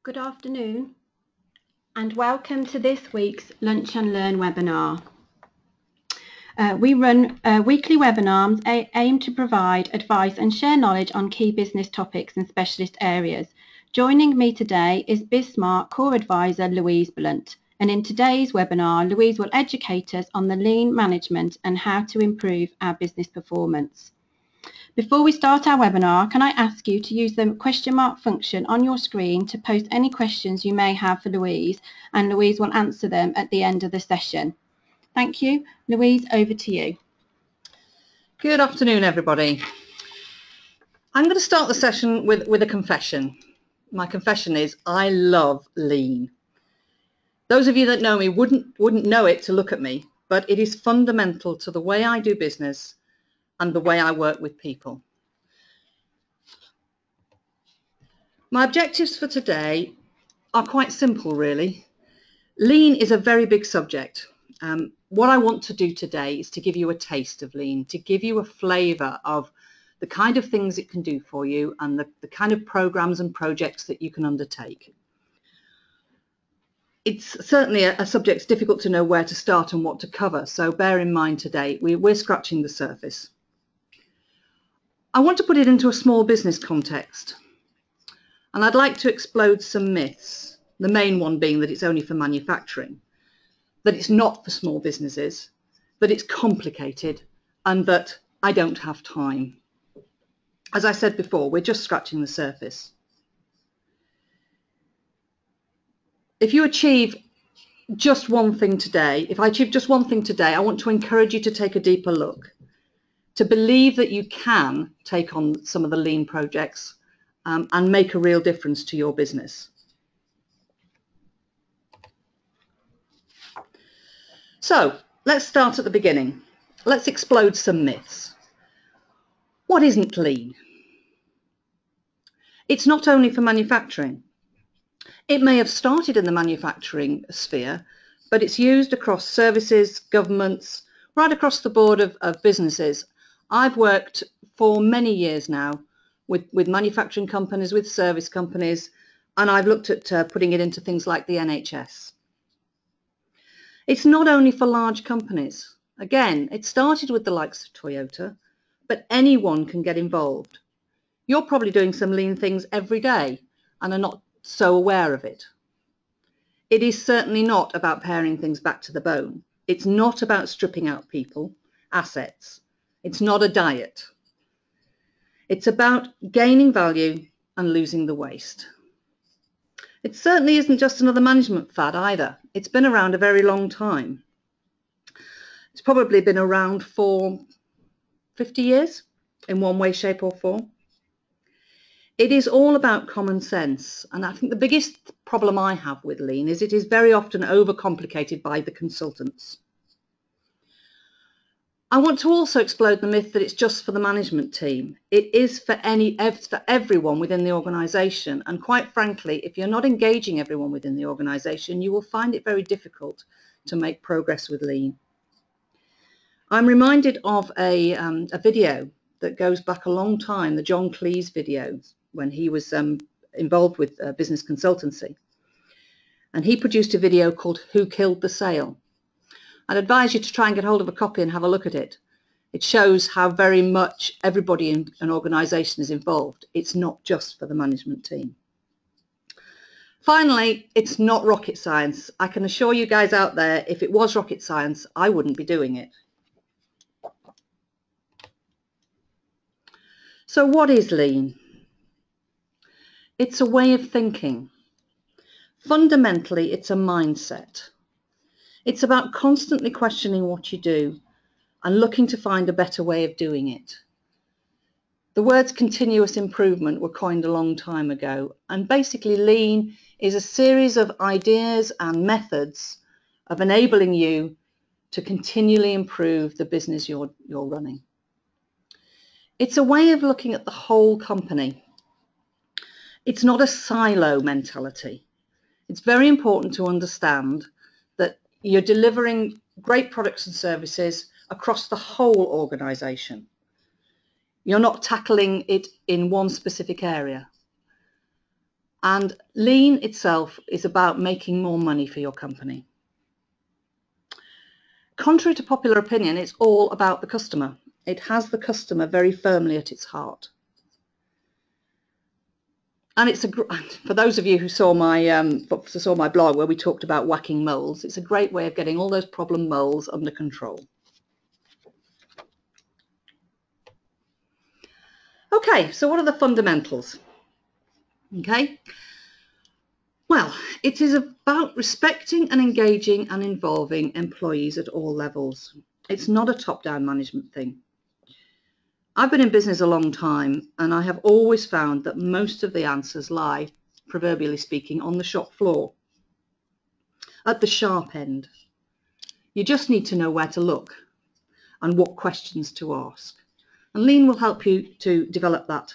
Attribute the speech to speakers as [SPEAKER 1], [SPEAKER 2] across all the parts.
[SPEAKER 1] Good afternoon and welcome to this week's Lunch and Learn webinar. We run weekly webinars aimed to provide advice and share knowledge on key business topics and specialist areas. Joining me today is BizSmart Core Advisor Louise Blunt, and in today's webinar Louise will educate us on the lean management and how to improve our business performance. Before we start our webinar, can I ask you to use the question mark function on your screen to post any questions you may have for Louise, and Louise will answer them at the end of the session. Thank you. Louise, over to you.
[SPEAKER 2] Good afternoon, everybody. I'm going to start the session with a confession. My confession is I love lean. Those of you that know me wouldn't know it to look at me, but it is fundamental to the way I do business and the way I work with people. My objectives for today are quite simple, really. Lean is a very big subject. What I want to do today is to give you a taste of lean, to give you a flavour of the kind of things it can do for you and the kind of programs and projects that you can undertake. It's certainly a subject that's difficult to know where to start and what to cover, so bear in mind today we're scratching the surface. I want to put it into a small business context, and I'd like to explode some myths, the main one being that it's only for manufacturing, that it's not for small businesses, that it's complicated, and that I don't have time. As I said before, we're just scratching the surface. If you achieve just one thing today, if I achieve just one thing today, I want to encourage you to take a deeper look, to believe that you can take on some of the lean projects and make a real difference to your business. So let's start at the beginning. Let's explode some myths. What isn't lean? It's not only for manufacturing. It may have started in the manufacturing sphere, but it's used across services, governments, right across the board of businesses. I've worked for many years now with manufacturing companies, with service companies, and I've looked at putting it into things like the NHS. It's not only for large companies. Again, it started with the likes of Toyota, but anyone can get involved. You're probably doing some lean things every day and are not so aware of it. It is certainly not about paring things back to the bone. It's not about stripping out people, assets. It's not a diet. It's about gaining value and losing the waste. It certainly isn't just another management fad either. It's been around a very long time. It's probably been around for 50 years in one way, shape or form. It is all about common sense, and I think the biggest problem I have with lean is it is very often overcomplicated by the consultants. I want to also explode the myth that it's just for the management team. It is for everyone within the organisation, and quite frankly, if you're not engaging everyone within the organisation, you will find it very difficult to make progress with lean. I'm reminded of a video that goes back a long time, the John Cleese video, when he was involved with business consultancy. And he produced a video called Who Killed the Sale? I'd advise you to try and get hold of a copy and have a look at it. It shows how very much everybody in an organisation is involved. It's not just for the management team. Finally, it's not rocket science. I can assure you guys out there, if it was rocket science, I wouldn't be doing it. So what is lean? It's a way of thinking. Fundamentally, it's a mindset. It's about constantly questioning what you do and looking to find a better way of doing it. The words continuous improvement were coined a long time ago, and basically lean is a series of ideas and methods of enabling you to continually improve the business you're running. It's a way of looking at the whole company. It's not a silo mentality. It's very important to understand that you're delivering great products and services across the whole organisation. You're not tackling it in one specific area. And lean itself is about making more money for your company. Contrary to popular opinion, it's all about the customer. It has the customer very firmly at its heart. And it's for those of you who saw my blog where we talked about whacking moles, it's a great way of getting all those problem moles under control. Okay, so what are the fundamentals? Okay, well, it is about respecting and engaging and involving employees at all levels. It's not a top-down management thing. I've been in business a long time, and I have always found that most of the answers lie, proverbially speaking, on the shop floor, at the sharp end. You just need to know where to look and what questions to ask. And Lean will help you to develop that.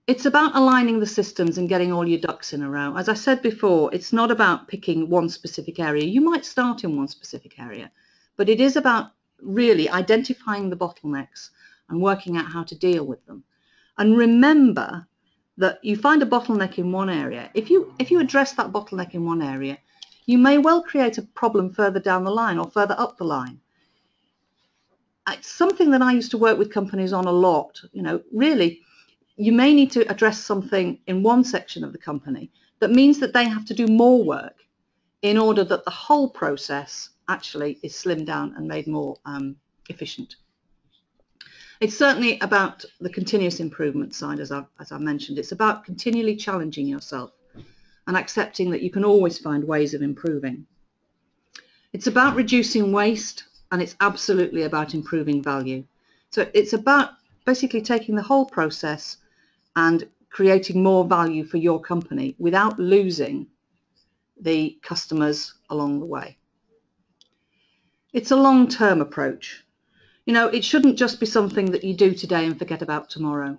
[SPEAKER 2] It's about aligning the systems and getting all your ducks in a row. As I said before, it's not about picking one specific area. You might start in one specific area, but it is about really identifying the bottlenecks and working out how to deal with them. And remember that you find a bottleneck in one area. If you address that bottleneck in one area, you may well create a problem further down the line or further up the line. It's something that I used to work with companies on a lot. Really, you may need to address something in one section of the company that means that they have to do more work in order that the whole process actually is slimmed down and made more efficient. It's certainly about the continuous improvement side, as I mentioned. It's about continually challenging yourself and accepting that you can always find ways of improving. It's about reducing waste, and it's absolutely about improving value. So it's about basically taking the whole process and creating more value for your company without losing the customers along the way. It's a long-term approach. It shouldn't just be something that you do today and forget about tomorrow.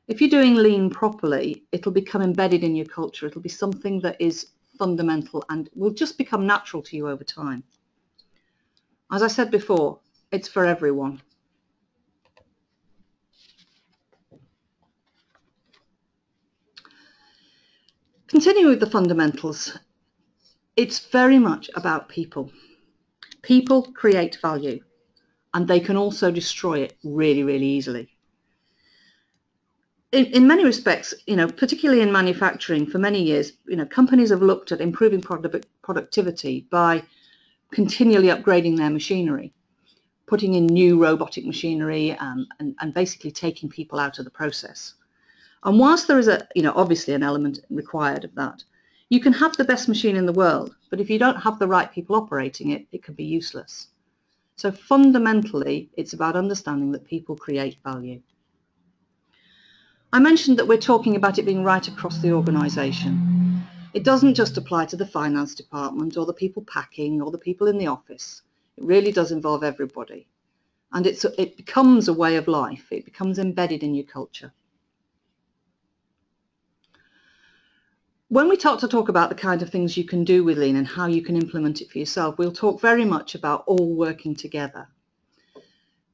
[SPEAKER 2] If you're doing lean properly, it'll become embedded in your culture. It'll be something that is fundamental and will just become natural to you over time. As I said before, it's for everyone. Continuing with the fundamentals, it's very much about people. People create value, and they can also destroy it really, really easily. In many respects, particularly in manufacturing, for many years, companies have looked at improving productivity by continually upgrading their machinery, putting in new robotic machinery, and basically taking people out of the process. And whilst there is obviously an element required of that, you can have the best machine in the world, but if you don't have the right people operating it, it can be useless. So fundamentally, it's about understanding that people create value. I mentioned that we're talking about it being right across the organisation. It doesn't just apply to the finance department or the people packing or the people in the office. It really does involve everybody. And it becomes a way of life. It becomes embedded in your culture. When we talk about the kind of things you can do with Lean and how you can implement it for yourself, we'll talk very much about all working together.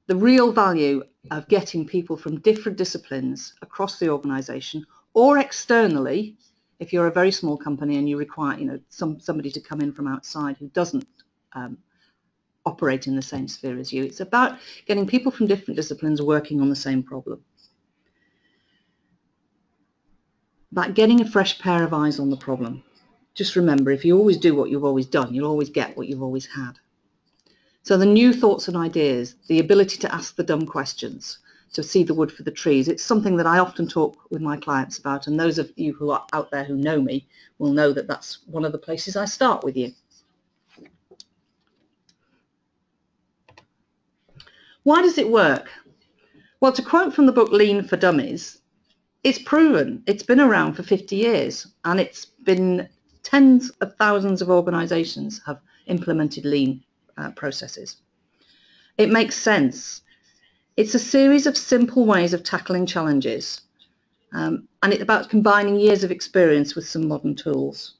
[SPEAKER 2] The real value of getting people from different disciplines across the organisation or externally, if you're a very small company and you require somebody to come in from outside who doesn't operate in the same sphere as you. It's about getting people from different disciplines working on the same problem. About getting a fresh pair of eyes on the problem. Just remember, if you always do what you've always done, you'll always get what you've always had. So the new thoughts and ideas, the ability to ask the dumb questions, to see the wood for the trees, it's something that I often talk with my clients about, and those of you who are out there who know me will know that that's one of the places I start with you. Why does it work? Well, to quote from the book Lean for Dummies, it's proven. It's been around for 50 years, and it's been tens of thousands of organisations have implemented Lean processes. It makes sense. It's a series of simple ways of tackling challenges, and it's about combining years of experience with some modern tools.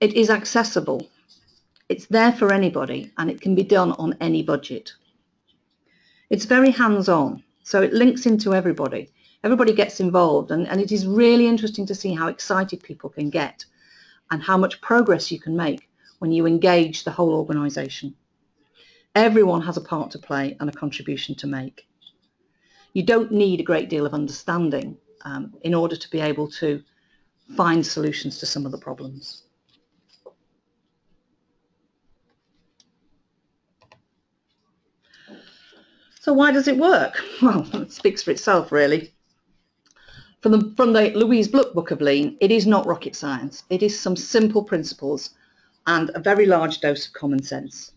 [SPEAKER 2] It is accessible. It's there for anybody, and it can be done on any budget. It's very hands-on, so it links into everybody. Everybody gets involved, and it is really interesting to see how excited people can get and how much progress you can make when you engage the whole organisation. Everyone has a part to play and a contribution to make. You don't need a great deal of understanding in order to be able to find solutions to some of the problems. So why does it work? Well, it speaks for itself, really. From the Louise Gluck book of Lean, it is not rocket science. It is some simple principles and a very large dose of common sense.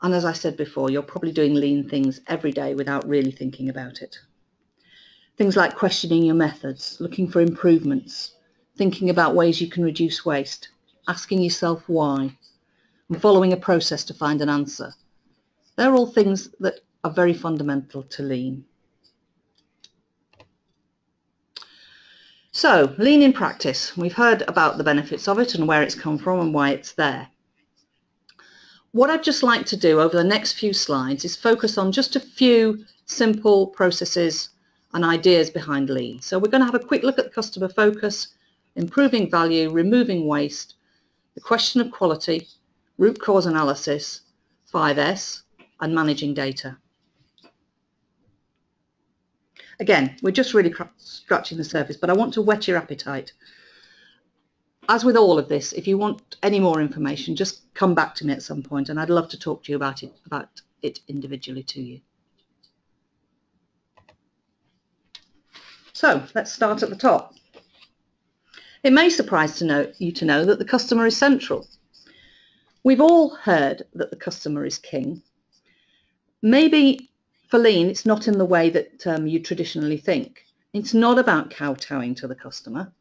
[SPEAKER 2] And as I said before, you're probably doing lean things every day without really thinking about it. Things like questioning your methods, looking for improvements, thinking about ways you can reduce waste, asking yourself why, and following a process to find an answer. They're all things that are very fundamental to lean. So, lean in practice. We've heard about the benefits of it and where it's come from and why it's there. What I'd just like to do over the next few slides is focus on just a few simple processes and ideas behind lean. So we're going to have a quick look at customer focus, improving value, removing waste, the question of quality, root cause analysis, 5S, and managing data. Again, we're just really scratching the surface, but I want to whet your appetite. As with all of this, if you want any more information, just come back to me at some point, and I'd love to talk to you about it individually to you. So let's start at the top. It may surprise you to know that the customer is central. We've all heard that the customer is king. Maybe for lean, it's not in the way that you traditionally think. It's not about kowtowing to the customer.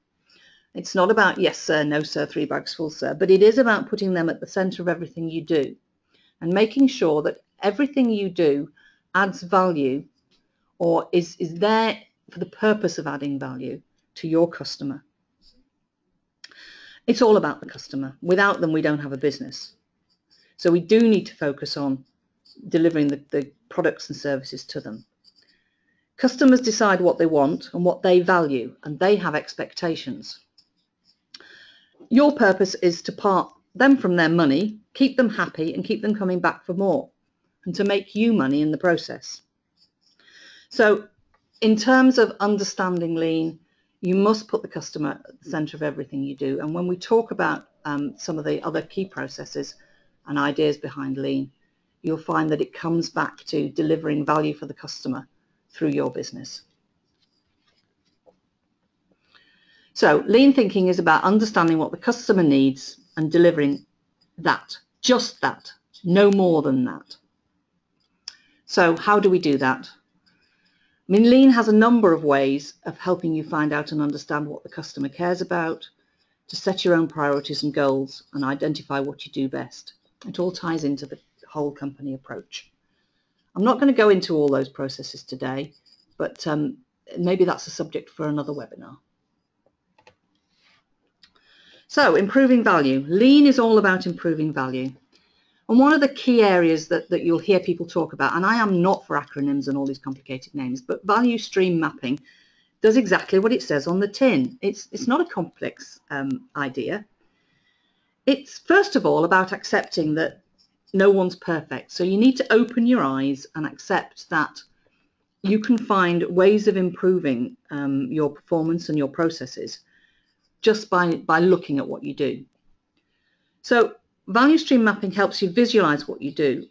[SPEAKER 2] It's not about yes sir, no sir, 3 bags full sir, but it is about putting them at the centre of everything you do and making sure that everything you do adds value or is there for the purpose of adding value to your customer. It's all about the customer. Without them, we don't have a business. So we do need to focus on delivering the products and services to them. Customers decide what they want and what they value, and they have expectations. Your purpose is to part them from their money, keep them happy, and keep them coming back for more, and to make you money in the process. So in terms of understanding lean, you must put the customer at the centre of everything you do. And when we talk about some of the other key processes and ideas behind lean, you'll find that it comes back to delivering value for the customer through your business. So lean thinking is about understanding what the customer needs and delivering that, just that, no more than that. So how do we do that? I mean, lean has a number of ways of helping you find out and understand what the customer cares about, to set your own priorities and goals and identify what you do best. It all ties into the whole company approach. I'm not going to go into all those processes today, but maybe that's a subject for another webinar. So, improving value. Lean is all about improving value. And one of the key areas that you'll hear people talk about, and I am not for acronyms and all these complicated names, but value stream mapping does exactly what it says on the tin. It's not a complex idea. It's first of all about accepting that no one's perfect. So you need to open your eyes and accept that you can find ways of improving your performance and your processes just by looking at what you do. So value stream mapping helps you visualize what you do.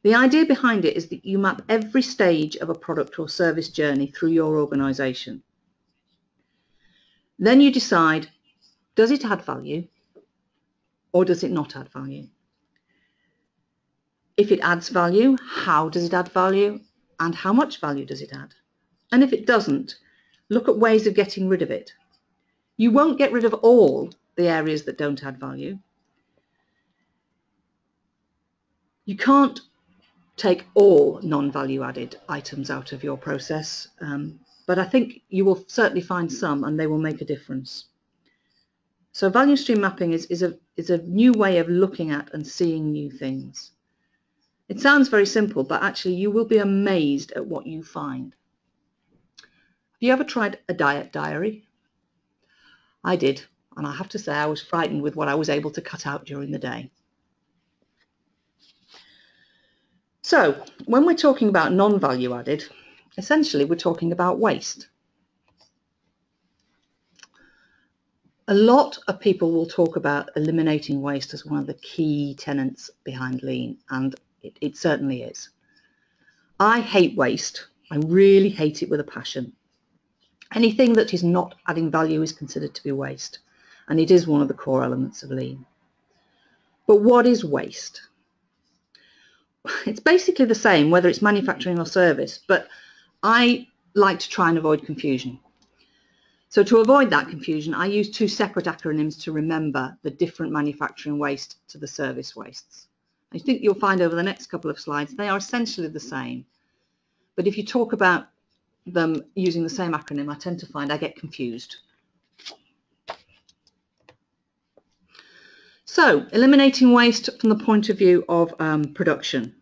[SPEAKER 2] The idea behind it is that you map every stage of a product or service journey through your organization. Then you decide, does it add value or does it not add value? If it adds value, how does it add value and how much value does it add? And if it doesn't, look at ways of getting rid of it. You won't get rid of all the areas that don't add value. You can't take all non-value added items out of your process, but I think you will certainly find some and they will make a difference. So value stream mapping is a new way of looking at and seeing new things. It sounds very simple, but actually you will be amazed at what you find. you ever tried a diet diary? I did, and I have to say I was frightened with what I was able to cut out during the day. So when we're talking about non-value added, essentially we're talking about waste. A lot of people will talk about eliminating waste as one of the key tenets behind Lean, and it certainly is. I hate waste. I really hate it with a passion. Anything that is not adding value is considered to be waste, and it is one of the core elements of Lean. But what is waste? It's basically the same whether it's manufacturing or service, but I like to try and avoid confusion. So to avoid that confusion, I use two separate acronyms to remember the different manufacturing waste to the service wastes. I think you'll find over the next couple of slides they are essentially the same. But if you talk about them using the same acronym, I tend to find I get confused. So eliminating waste from the point of view of production.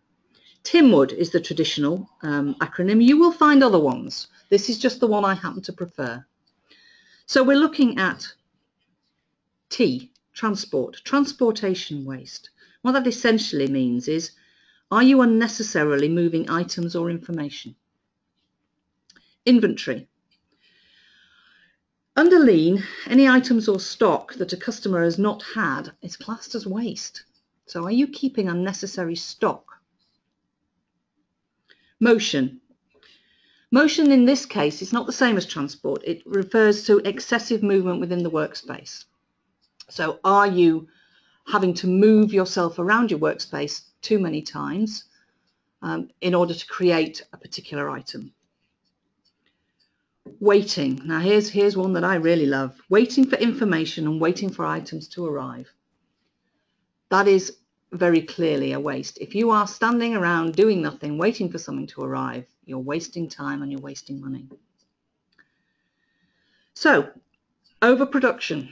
[SPEAKER 2] TIMWOOD is the traditional acronym. You will find other ones. This is just the one I happen to prefer. So we're looking at T, transport, transportation waste. What that essentially means is, are you unnecessarily moving items or information? Inventory. Under Lean, any items or stock that a customer has not had is classed as waste. So are you keeping unnecessary stock? Motion. Motion in this case is not the same as transport. It refers to excessive movement within the workspace. So are you having to move yourself around your workspace too many times in order to create a particular item? Waiting. Now here's one that I really love. Waiting for information and waiting for items to arrive. That is very clearly a waste. If you are standing around doing nothing, waiting for something to arrive, you're wasting time and you're wasting money. So, overproduction.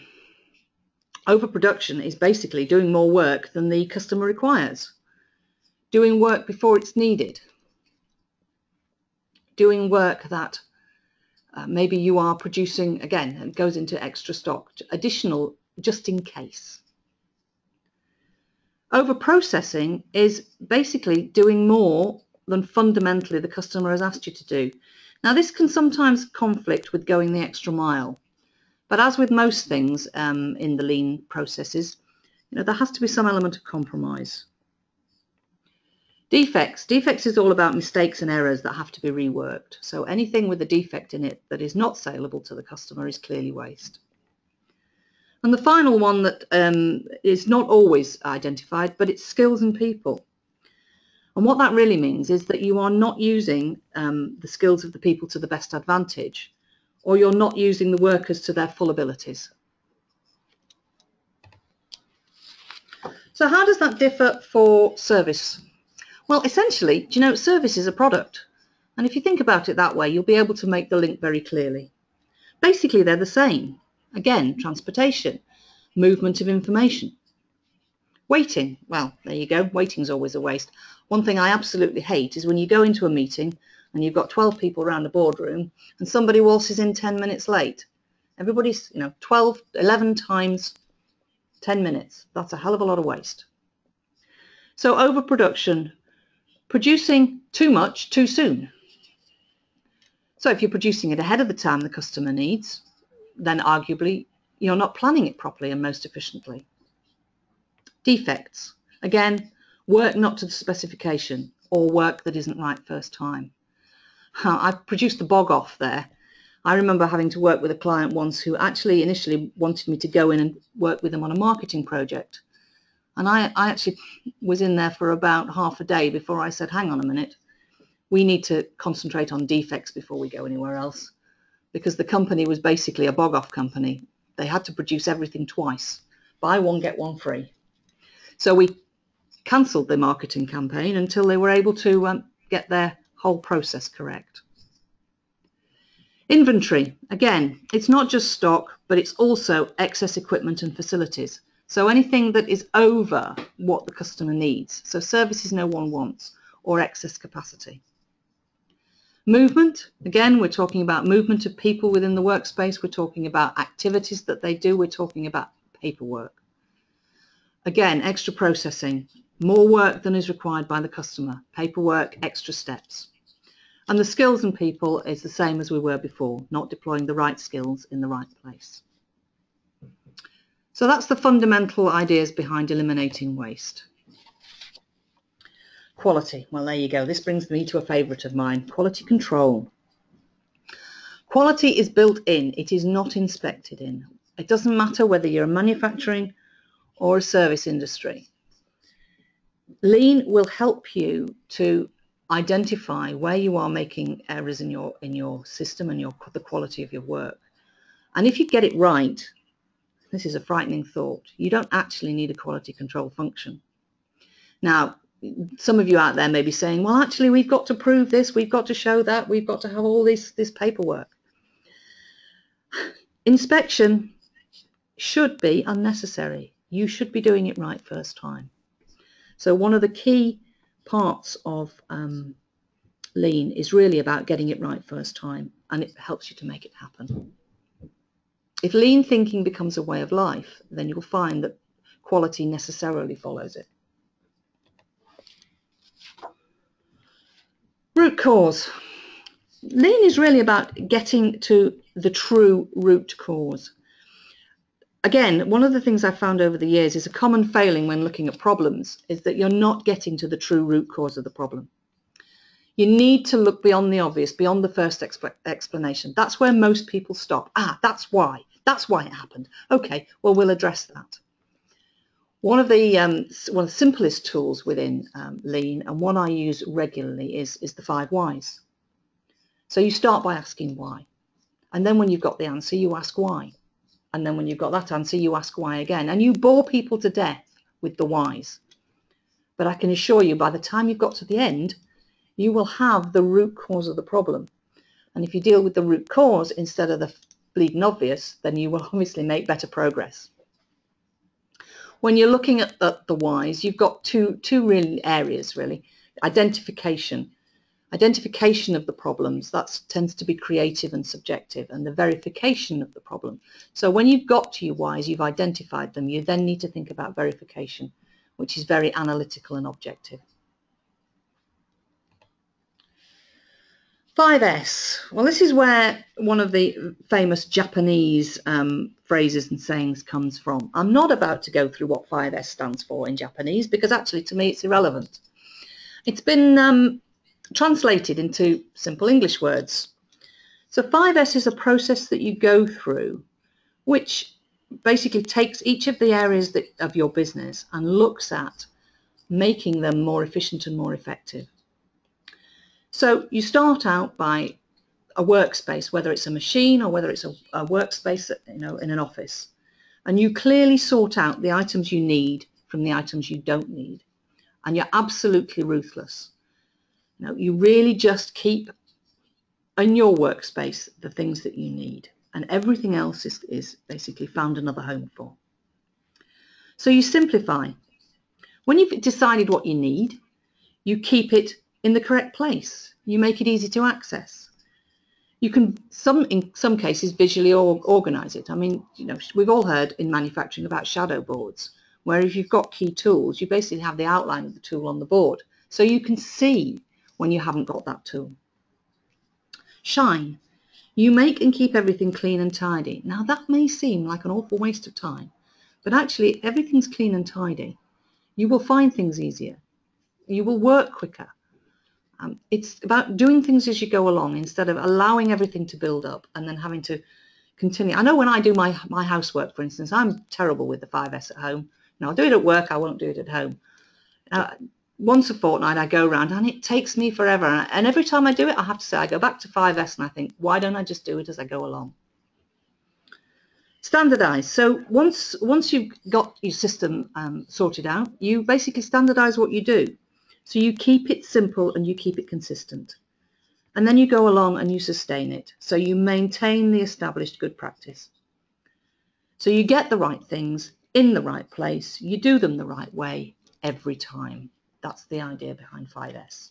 [SPEAKER 2] Overproduction is basically doing more work than the customer requires. Doing work before it's needed. Doing work that maybe you are producing, again, it goes into extra stock, additional just in case. Overprocessing is basically doing more than fundamentally the customer has asked you to do. Now this can sometimes conflict with going the extra mile, but as with most things in the Lean processes, there has to be some element of compromise. Defects. Defects is all about mistakes and errors that have to be reworked. So anything with a defect in it that is not saleable to the customer is clearly waste. And the final one that is not always identified, but it's skills and people. And what that really means is that you are not using the skills of the people to the best advantage, or you're not using the workers to their full abilities. So how does that differ for service? Well, essentially, service is a product. And if you think about it that way, you'll be able to make the link very clearly. Basically, they're the same. Again, transportation, movement of information. Waiting, well, there you go. Waiting's always a waste. One thing I absolutely hate is when you go into a meeting and you've got 12 people around the boardroom and somebody waltzes in 10 minutes late. Everybody's, 11 times 10 minutes. That's a hell of a lot of waste. So overproduction, producing too much too soon. So if you're producing it ahead of the time the customer needs, then arguably you're not planning it properly and most efficiently. Defects. Again, work not to the specification or work that isn't right first time. I've produced the bog off there. I remember having to work with a client once who actually initially wanted me to go in and work with them on a marketing project. And I actually was in there for about half a day before I said, hang on a minute, we need to concentrate on defects before we go anywhere else. Because the company was basically a bog-off company. They had to produce everything twice. Buy one, get one free. So we cancelled the marketing campaign until they were able to get their whole process correct. Inventory. Again, it's not just stock, but it's also excess equipment and facilities. So anything that is over what the customer needs. So services no one wants or excess capacity. Movement, again, we're talking about movement of people within the workspace. We're talking about activities that they do. We're talking about paperwork. Again, extra processing, more work than is required by the customer. Paperwork, extra steps. And the skills and people is the same as we were before, not deploying the right skills in the right place. So that's the fundamental ideas behind eliminating waste. Quality, well, there you go. This brings me to a favourite of mine, quality control. Quality is built in, it is not inspected in. It doesn't matter whether you're a manufacturing or a service industry. Lean will help you to identify where you are making errors in your system and the quality of your work. And if you get it right, this is a frightening thought, you don't actually need a quality control function. Now, some of you out there may be saying, well, actually, we've got to prove this, we've got to show that, we've got to have all this paperwork. Inspection should be unnecessary. You should be doing it right first time. So one of the key parts of Lean is really about getting it right first time, and it helps you to make it happen. If Lean thinking becomes a way of life, then you'll find that quality necessarily follows it. Root cause. Lean is really about getting to the true root cause. Again, one of the things I've found over the years is a common failing when looking at problems is that you're not getting to the true root cause of the problem. You need to look beyond the obvious, beyond the first explanation. That's where most people stop. That's why it happened. Okay, well, we'll address that. One of the simplest tools within Lean, and one I use regularly, is the 5 whys. So you start by asking why. And then when you've got the answer, you ask why. And then when you've got that answer, you ask why again. And you bore people to death with the whys. But I can assure you, by the time you've got to the end, you will have the root cause of the problem. And if you deal with the root cause instead of the bleeding obvious, then you will obviously make better progress. When you're looking at the whys, you've got two really areas, really. Identification of the problems, that tends to be creative and subjective, and the verification of the problem. So when you've got to your whys, you've identified them, you then need to think about verification, which is very analytical and objective. 5S. Well, this is where one of the famous Japanese phrases and sayings comes from. I'm not about to go through what 5S stands for in Japanese, because actually to me it's irrelevant. It's been translated into simple English words. So 5S is a process that you go through, which basically takes each of the areas of your business and looks at making them more efficient and more effective. So you start out by a workspace, whether it's a machine or whether it's a workspace, in an office, and you clearly sort out the items you need from the items you don't need, and you're absolutely ruthless. You really just keep in your workspace the things that you need, and everything else is basically found another home for. So you simplify. When you've decided what you need, you keep it in the correct place. You make it easy to access. You can, in some cases, visually organise it. I mean, we've all heard in manufacturing about shadow boards, where if you've got key tools, you basically have the outline of the tool on the board, so you can see when you haven't got that tool. Shine. You make and keep everything clean and tidy. Now, that may seem like an awful waste of time, but actually, if everything's clean and tidy, you will find things easier. You will work quicker. It's about doing things as you go along instead of allowing everything to build up and then having to continue. I know when I do my housework, for instance, I'm terrible with the 5S at home. I'll do it at work, I won't do it at home. Once a fortnight I go around and it takes me forever, and every time I do it I have to say I go back to 5S and I think, why don't I just do it as I go along? Standardize. So once you've got your system sorted out, you basically standardize what you do. So you keep it simple and you keep it consistent. And then you go along and you sustain it. So you maintain the established good practice. So you get the right things in the right place. You do them the right way every time. That's the idea behind 5S.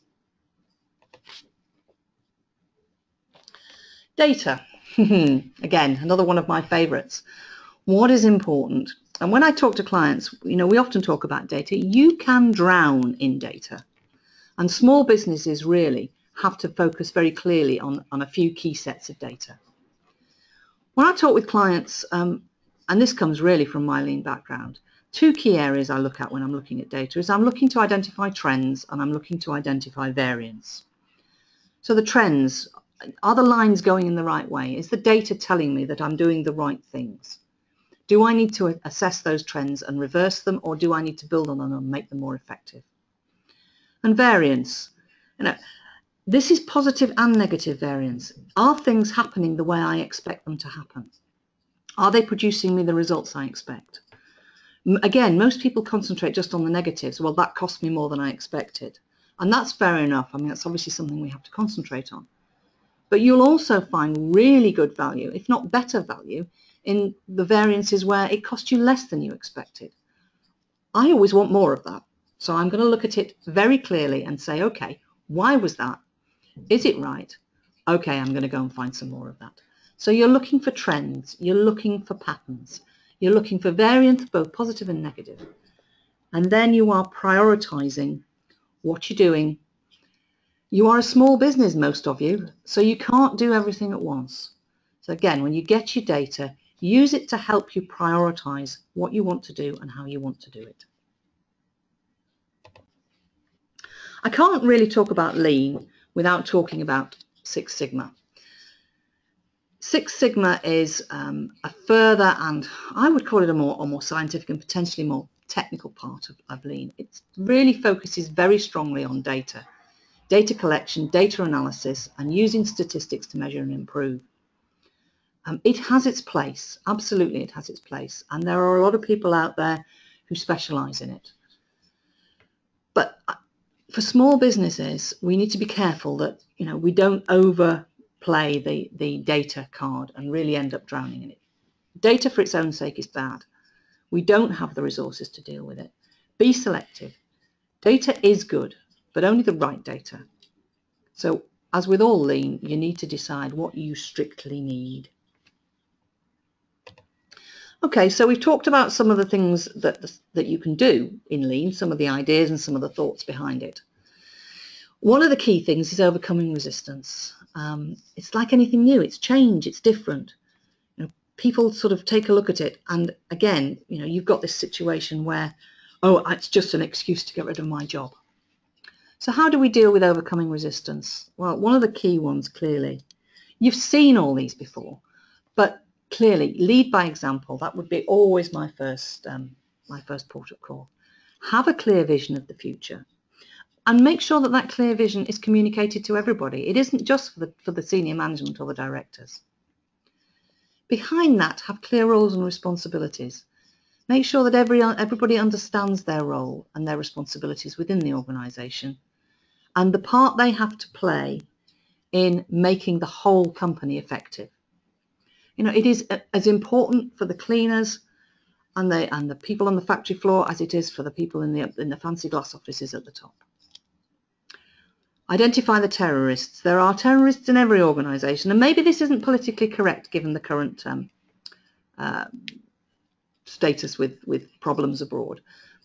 [SPEAKER 2] Data. Again, another one of my favorites. What is important? And when I talk to clients, we often talk about data. You can drown in data. And small businesses really have to focus very clearly on a few key sets of data. When I talk with clients, and this comes really from my lean background, two key areas I look at when I'm looking at data is I'm looking to identify trends and I'm looking to identify variance. So the trends, are the lines going in the right way? Is the data telling me that I'm doing the right things? Do I need to assess those trends and reverse them, or do I need to build on them and make them more effective? And variance, this is positive and negative variance. Are things happening the way I expect them to happen? Are they producing me the results I expect? Again, most people concentrate just on the negatives. Well, that cost me more than I expected. And that's fair enough. I mean, that's obviously something we have to concentrate on. But you'll also find really good value, if not better value, in the variances where it cost you less than you expected. I always want more of that. So I'm going to look at it very clearly and say, okay, why was that? Is it right? Okay, I'm going to go and find some more of that. So you're looking for trends, you're looking for patterns, you're looking for variance, both positive and negative. And then you are prioritizing what you're doing. You are a small business, most of you, so you can't do everything at once. So again, when you get your data, use it to help you prioritize what you want to do and how you want to do it. I can't really talk about lean without talking about Six Sigma. Six Sigma is a further, and I would call it a more scientific and potentially more technical part of lean. It really focuses very strongly on data collection, data analysis, and using statistics to measure and improve. It has its place, absolutely it has its place, and there are a lot of people out there who specialize in it. But for small businesses, we need to be careful that we don't overplay the data card and really end up drowning in it. Data for its own sake is bad. We don't have the resources to deal with it. Be selective. Data is good, but only the right data. So as with all lean, you need to decide what you strictly need. Okay, so we've talked about some of the things that you can do in lean, some of the ideas and some of the thoughts behind it. One of the key things is overcoming resistance. It's like anything new, it's change, it's different. People sort of take a look at it, and again, you've got this situation where, oh, it's just an excuse to get rid of my job. So how do we deal with overcoming resistance? Well, one of the key ones, clearly, you've seen all these before, but clearly lead by example. That would be always my first port of call. Have a clear vision of the future, and make sure that clear vision is communicated to everybody. It isn't just for the senior management or the directors. Behind that, have clear roles and responsibilities. Make sure that everybody understands their role and their responsibilities within the organisation and the part they have to play in making the whole company effective. It is as important for the cleaners and the people on the factory floor as it is for the people in the fancy glass offices at the top. Identify the terrorists. There are terrorists in every organisation, and maybe this isn't politically correct given the current status with problems abroad,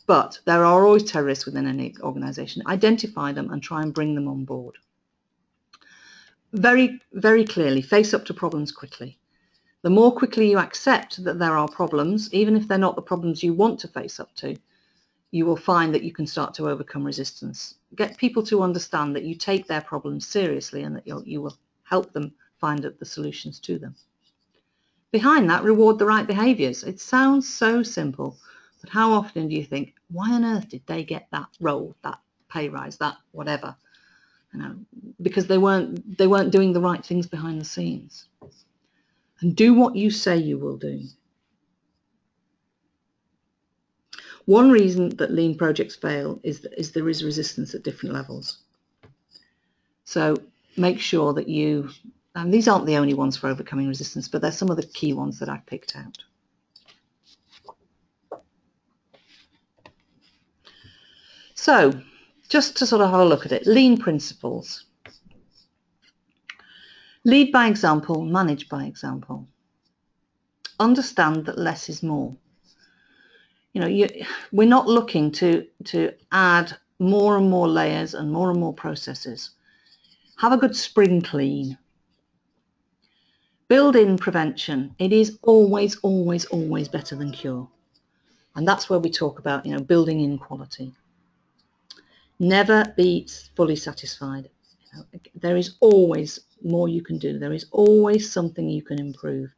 [SPEAKER 2] but there are always terrorists within any organisation. Identify them and try and bring them on board. Very, very clearly, face up to problems quickly. The more quickly you accept that there are problems, even if they're not the problems you want to face up to, you will find that you can start to overcome resistance. Get people to understand that you take their problems seriously and that you will help them find the solutions to them. Behind that, reward the right behaviours. It sounds so simple, but how often do you think, why on earth did they get that role, that pay rise, that whatever? Because they weren't doing the right things behind the scenes. And do what you say you will do. One reason that lean projects fail is there is resistance at different levels. So make sure that and these aren't the only ones for overcoming resistance, but they're some of the key ones that I've picked out. So just to sort of have a look at it, lean principles. Lead by example, manage by example. Understand that less is more. We're not looking to add more and more layers and more processes. Have a good spring clean. Build in prevention. It is always better than cure. And that's where we talk about, building in quality. Never be fully satisfied. There is always more you can do. There is always something you can improve.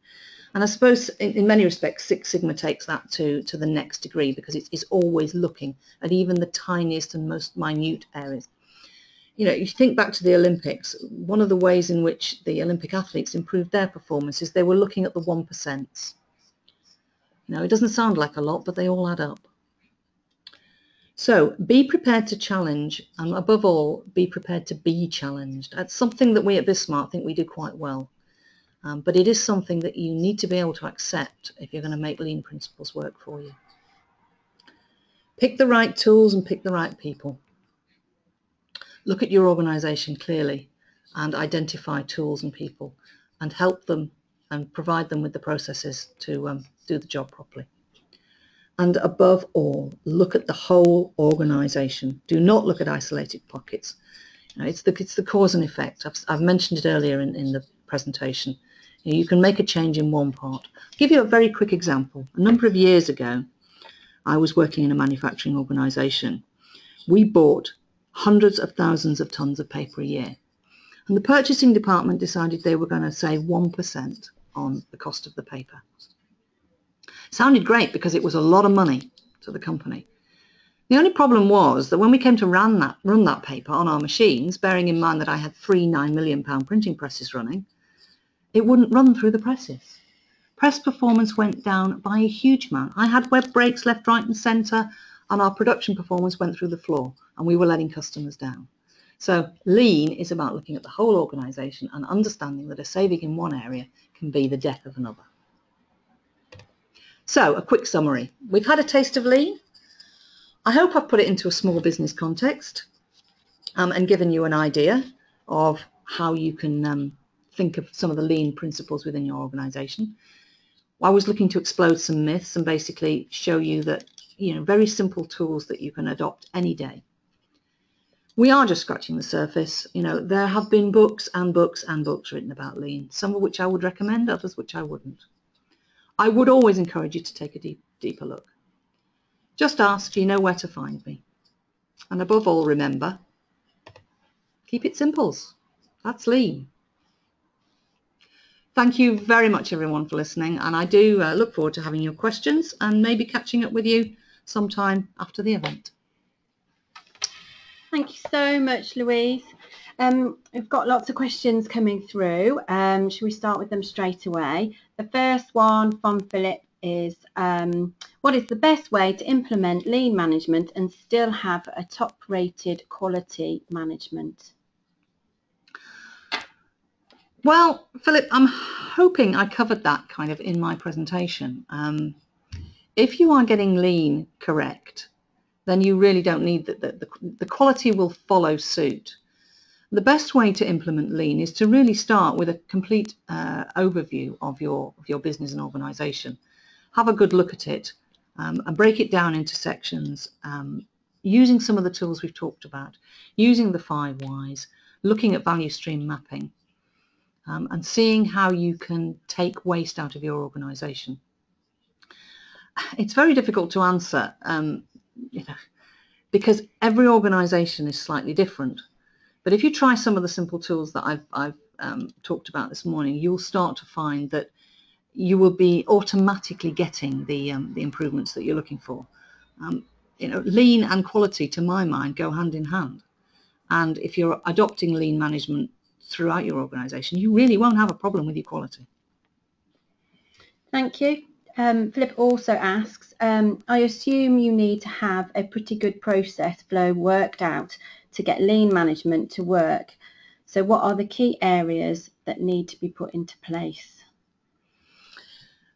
[SPEAKER 2] And I suppose in many respects, Six Sigma takes that to the next degree, because it's always looking at even the tiniest and most minute areas. You think back to the Olympics, one of the ways in which the Olympic athletes improved their performance is they were looking at the 1%. It doesn't sound like a lot, but they all add up. So be prepared to challenge, and above all, be prepared to be challenged. That's something that we at BizSmart think we do quite well. But it is something that you need to be able to accept if you're going to make lean principles work for you. Pick the right tools and pick the right people. Look at your organisation clearly and identify tools and people and help them and provide them with the processes to do the job properly. And above all, look at the whole organisation. Do not look at isolated pockets. It's the cause and effect. I've mentioned it earlier in the presentation. You can make a change in one part. I'll give you a very quick example. A number of years ago, I was working in a manufacturing organisation. We bought hundreds of thousands of tons of paper a year. And the purchasing department decided they were going to save 1% on the cost of the paper. Sounded great because it was a lot of money to the company. The only problem was that when we came to run that paper on our machines, bearing in mind that I had 3 £9 million printing presses running, it wouldn't run through the presses. Press performance went down by a huge amount. I had web breaks left, right and centre, and our production performance went through the floor, and we were letting customers down. So lean is about looking at the whole organisation and understanding that a saving in one area can be the death of another. So a quick summary. We've had a taste of lean. I hope I've put it into a small business context and given you an idea of how you can think of some of the lean principles within your organisation. I was looking to explode some myths and basically show you that, very simple tools that you can adopt any day. We are just scratching the surface. There have been books and books and books written about lean, some of which I would recommend, others which I wouldn't. I would always encourage you to take a deeper look. Just ask, you know where to find me. And above all, remember, keep it simples. That's lean. Thank you very much, everyone, for listening. And I do look forward to having your questions and maybe catching up with you sometime after the event.
[SPEAKER 1] Thank you so much, Louise. We've got lots of questions coming through. Should we start with them straight away? The first one from Philip is, what is the best way to implement lean management and still have a top-rated quality management?
[SPEAKER 2] Well, Philip, I'm hoping I covered that kind of in my presentation. If you are getting lean correct, then you really don't need the quality will follow suit. The best way to implement lean is to really start with a complete overview of your business and organisation. Have a good look at it and break it down into sections, using some of the tools we've talked about, using the 5 whys, looking at value stream mapping, and seeing how you can take waste out of your organisation. It's very difficult to answer, because every organisation is slightly different. But if you try some of the simple tools that I've talked about this morning, you'll start to find that you will be automatically getting the improvements that you're looking for. Lean and quality, to my mind, go hand in hand. And if you're adopting lean management throughout your organisation, you really won't have a problem with your quality.
[SPEAKER 1] Thank you. Philip also asks, I assume you need to have a pretty good process flow worked out to get lean management to work. So what are the key areas that need to be put into place?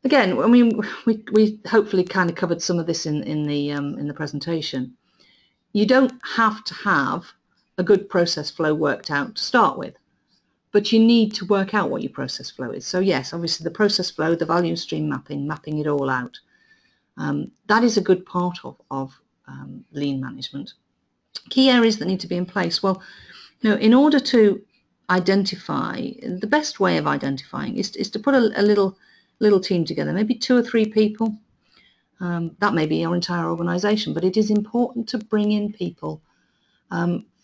[SPEAKER 2] Again, I mean, we hopefully kind of covered some of this in the presentation. You don't have to have a good process flow worked out to start with. but you need to work out what your process flow is. So yes, obviously the process flow, the value stream mapping it all out. That is a good part of lean management. Key areas that need to be in place. Well, in order to identify, the best way of identifying is to put a little team together, maybe 2 or 3 people. That may be your entire organization, but it is important to bring in people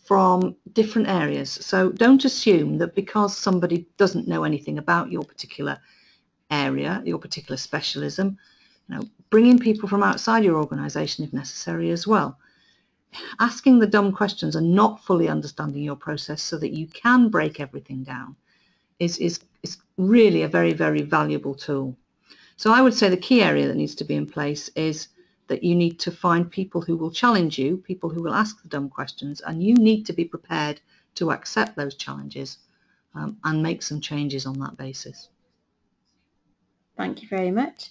[SPEAKER 2] from different areas. So don't assume that because somebody doesn't know anything about your particular area, your particular specialism, bring in people from outside your organization if necessary as well. Asking the dumb questions and not fully understanding your process so that you can break everything down is really a very, very valuable tool. So I would say the key area that needs to be in place is that you need to find people who will challenge you, people who will ask the dumb questions, and you need to be prepared to accept those challenges and make some changes on that basis.
[SPEAKER 1] Thank you very much.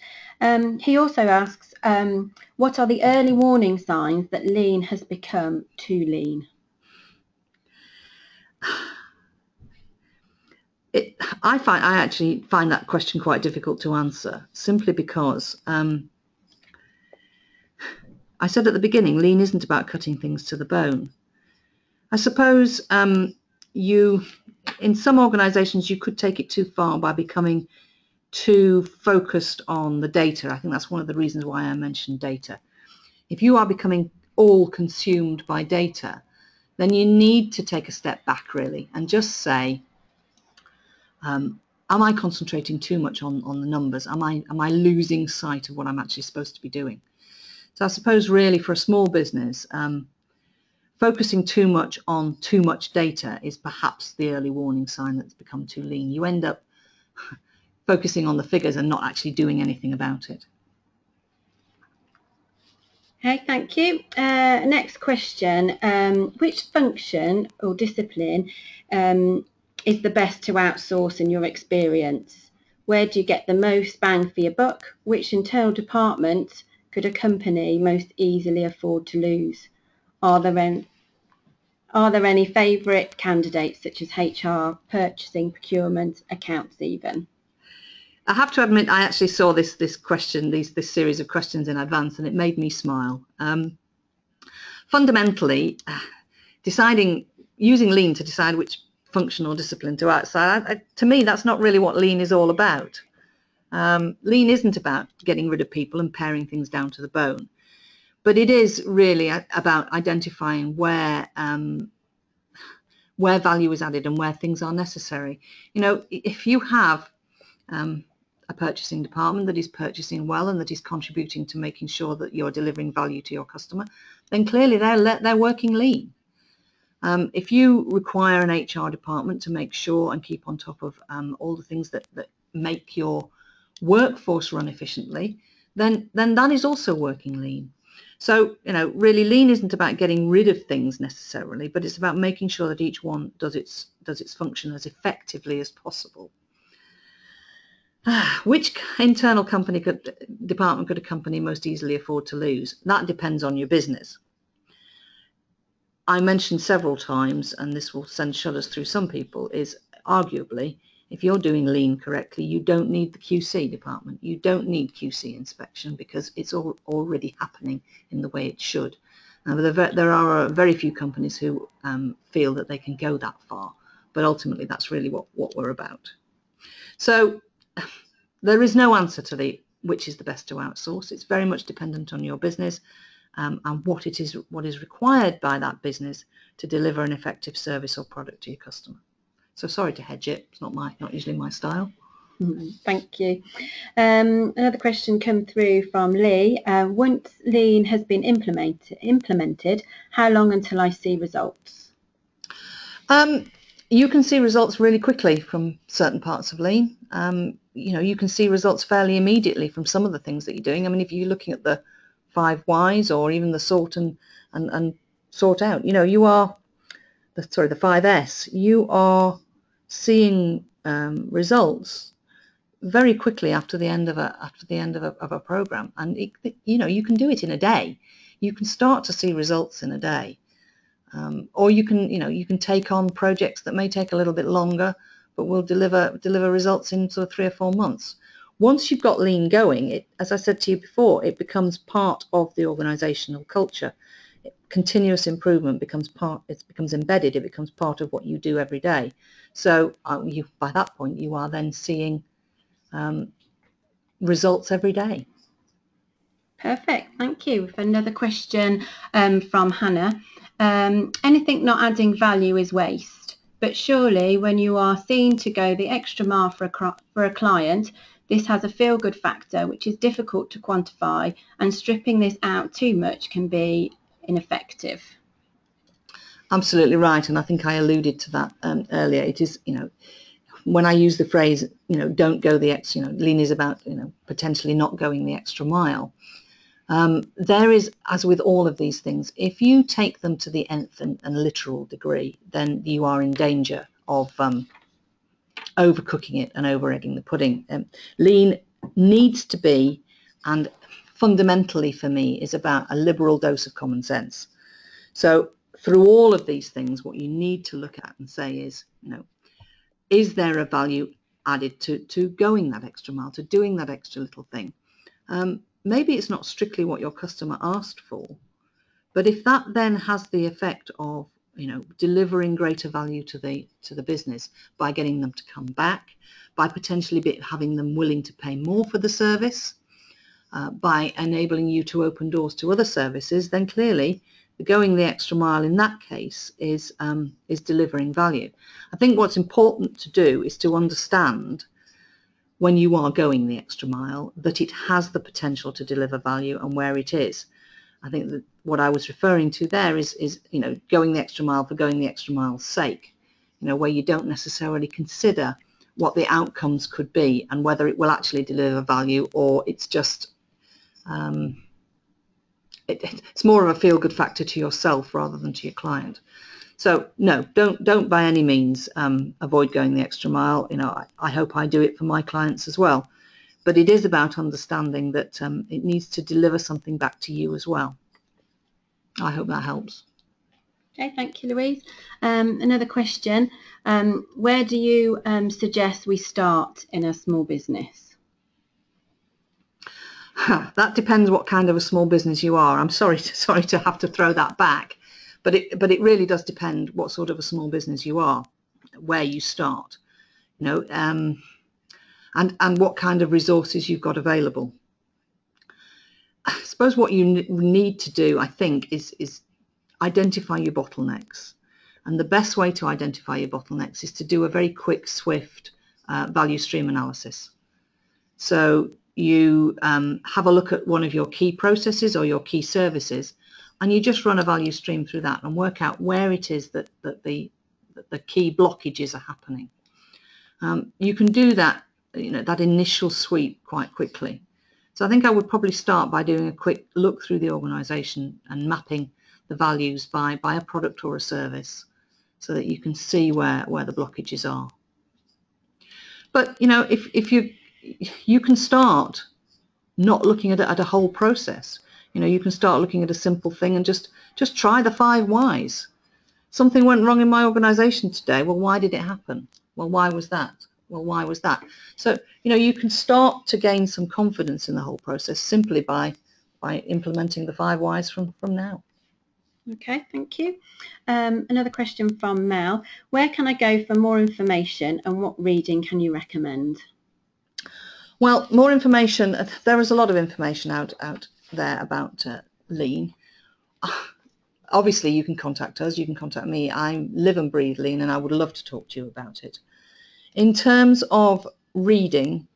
[SPEAKER 1] He also asks, what are the early warning signs that lean has become too lean?
[SPEAKER 2] I actually find that question quite difficult to answer, simply because I said at the beginning, lean isn't about cutting things to the bone. I suppose in some organizations, you could take it too far by becoming too focused on the data. I think that's one of the reasons why I mentioned data. If you are becoming all consumed by data, then you need to take a step back really and just say, am I concentrating too much on the numbers? Am I losing sight of what I'm actually supposed to be doing? So I suppose really for a small business, focusing too much on too much data is perhaps the early warning sign that it's become too lean. You end up focusing on the figures and not actually doing anything about it.
[SPEAKER 1] Okay, thank you. Next question. Which function or discipline is the best to outsource in your experience? Where do you get the most bang for your buck? Which internal department could a company most easily afford to lose? Are there any favourite candidates such as HR, purchasing, procurement, accounts even?
[SPEAKER 2] I have to admit, I actually saw this question, this series of questions in advance, and it made me smile. Fundamentally, using lean to decide which function or discipline to outside, to me, that's not really what lean is all about. Lean isn't about getting rid of people and paring things down to the bone, but it is really about identifying where value is added and where things are necessary. If you have a purchasing department that is purchasing well and that is contributing to making sure that you're delivering value to your customer, then clearly they're working lean. If you require an HR department to make sure and keep on top of all the things that make your workforce run efficiently, then that is also working lean. So, really lean isn't about getting rid of things necessarily, but it's about making sure that each one does its function as effectively as possible. Which internal department could a company most easily afford to lose? That depends on your business. I mentioned several times, and this will send shudders through some people, is arguably, if you're doing lean correctly, you don't need the QC department. You don't need QC inspection because it's already happening in the way it should. There are very few companies who feel that they can go that far, but ultimately that's really what we're about. So there is no answer to which is the best to outsource. It's very much dependent on your business and what is required by that business to deliver an effective service or product to your customer. So sorry to hedge it. It's not usually my style.
[SPEAKER 1] Thank you. Another question come through from Lee. Once lean has been implemented, how long until I see results?
[SPEAKER 2] You can see results really quickly from certain parts of lean. You can see results fairly immediately from some of the things that you're doing. I mean, if you're looking at the 5 whys or even the sort and sort out, you are the 5S. You are seeing results very quickly after the end of a program, and you can do it in a day. You can start to see results in a day. Or you can take on projects that may take a little bit longer, but will deliver results in sort of 3 or 4 months. Once you've got lean going, as I said to you before, it becomes part of the organizational culture. Continuous improvement becomes embedded, it becomes part of what you do every day. So by that point, you are then seeing results every day.
[SPEAKER 1] Perfect, thank you. We've another question from Hannah. Anything not adding value is waste, but surely when you are seen to go the extra mile for a client, this has a feel-good factor which is difficult to quantify, and stripping this out too much can be ineffective.
[SPEAKER 2] Absolutely right, and I think I alluded to that earlier. It is, when I use the phrase, don't go the extra, lean is about, potentially not going the extra mile. There is, as with all of these things, if you take them to the nth and literal degree, then you are in danger of overcooking it and over-egging the pudding. Lean needs to be, and fundamentally for me, is about a liberal dose of common sense. So through all of these things, what you need to look at and say is there a value added to going that extra mile, to doing that extra little thing? Maybe it's not strictly what your customer asked for, but if that then has the effect of delivering greater value to the business by getting them to come back, by potentially having them willing to pay more for the service, by enabling you to open doors to other services, then clearly going the extra mile in that case is delivering value. I think what's important to do is to understand when you are going the extra mile that it has the potential to deliver value and where it is. I think that what I was referring to there is going the extra mile for going the extra mile's sake, where you don't necessarily consider what the outcomes could be and whether it will actually deliver value, or it's just it's more of a feel-good factor to yourself rather than to your client. So no, don't by any means avoid going the extra mile. I hope I do it for my clients as well. But it is about understanding that it needs to deliver something back to you as well. I hope that helps.
[SPEAKER 1] Okay, thank you, Louise. Another question. Where do you suggest we start in a small business?
[SPEAKER 2] That depends what kind of a small business you are. I'm sorry to have to throw that back, but it really does depend what sort of a small business you are, where you start, and what kind of resources you've got available. I suppose what you need to do, I think, is identify your bottlenecks. And the best way to identify your bottlenecks is to do a very quick, swift value stream analysis. So you have a look at one of your key processes or your key services, and you just run a value stream through that and work out where it is that the key blockages are happening. You can do that, that initial sweep quite quickly. So I think I would probably start by doing a quick look through the organisation and mapping the values by a product or a service, so that you can see where the blockages are. But if you can start not looking at a whole process. You can start looking at a simple thing and just try the 5 whys. Something went wrong in my organisation today. Well, why did it happen? Well, why was that? Well, why was that? So you can start to gain some confidence in the whole process simply by implementing the 5 whys from now.
[SPEAKER 1] Okay, thank you. Another question from Mel. Where can I go for more information, and what reading can you recommend?
[SPEAKER 2] Well, more information. There is a lot of information out there about lean. Obviously, you can contact us. You can contact me. I live and breathe lean, and I would love to talk to you about it. In terms of reading,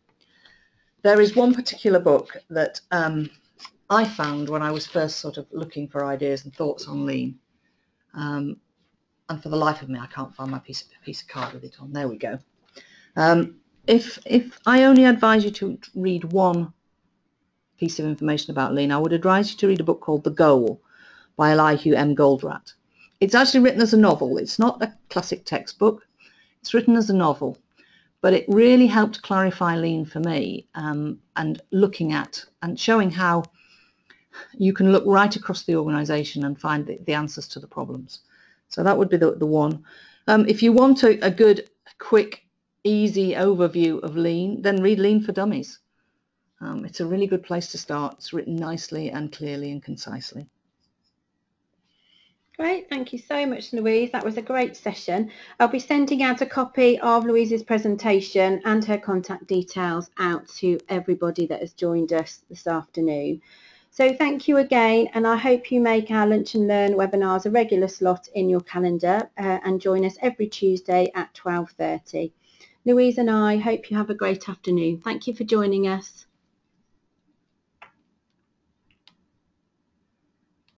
[SPEAKER 2] there is one particular book that I found when I was first sort of looking for ideas and thoughts on lean, and for the life of me I can't find my piece of card with it on. There we go. If I only advise you to read one piece of information about lean, I would advise you to read a book called The Goal by Elihu M. Goldratt. It's actually written as a novel. It's not a classic textbook. It's written as a novel, but it really helped clarify lean for me, and looking at and showing how you can look right across the organisation and find the answers to the problems. So that would be the one. If you want a good, quick easy overview of Lean, then read Lean for Dummies. It's a really good place to start. It's written nicely and clearly and concisely.
[SPEAKER 1] Great, thank you so much, Louise. That was a great session. I'll be sending out a copy of Louise's presentation and her contact details out to everybody that has joined us this afternoon. So thank you again, and I hope you make our Lunch and Learn webinars a regular slot in your calendar and join us every Tuesday at 12:30. Louise and I hope you have a great afternoon. Thank you for joining us.